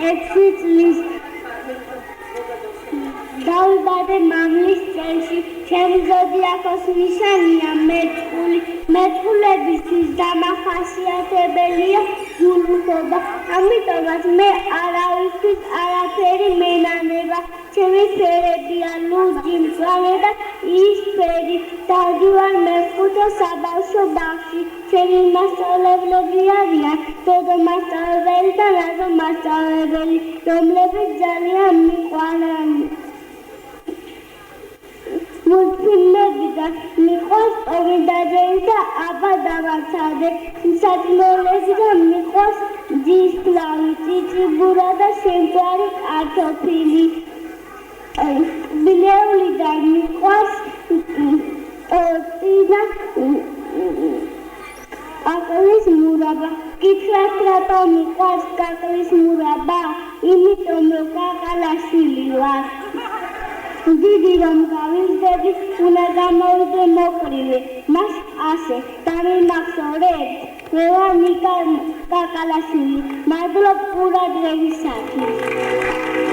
6 წლის დავიბადე მამლის წელში, ჩემი ზოდიაქოს ნიშანია მეტყულებისთვის დამახასიათებელია ზულუხობა, ამიტომაც მე არავისთვის არაფერი მენანება, ჩემი ფერებია ლურჯი, მწვანე და იისფერი, დავდივარ მეხუთე საბავშვო ბაღში, ჩემი მასწავლებლები არიან დოდო მასწავლებელი და რაზო მასწავლებელი, რომლებიც ძალიან მიყვარიან. მულტფილმები და მიყვარს ტომი და ჯერი და აბა დავარცადე, საწმოლები და მიყვარს ჯისკლავი, წიწიბურა და შემწვარი კარტოფილი. ბილეულიდან მიყვარს ტორტი და კაკლის მურაბა. გითხრათ რატომ მიყვარს კაკლის მურაბა? იმიტომ რომ კაკალაშვილი ვარ. დიდი რომ გავიზრდები, უნდა გამოვიდე მოყრივე, მას ასე დამიმახსოვრებ, მე ვარ ნიკა კაკალაშვილი, მადლობ ყურადღებისათვის.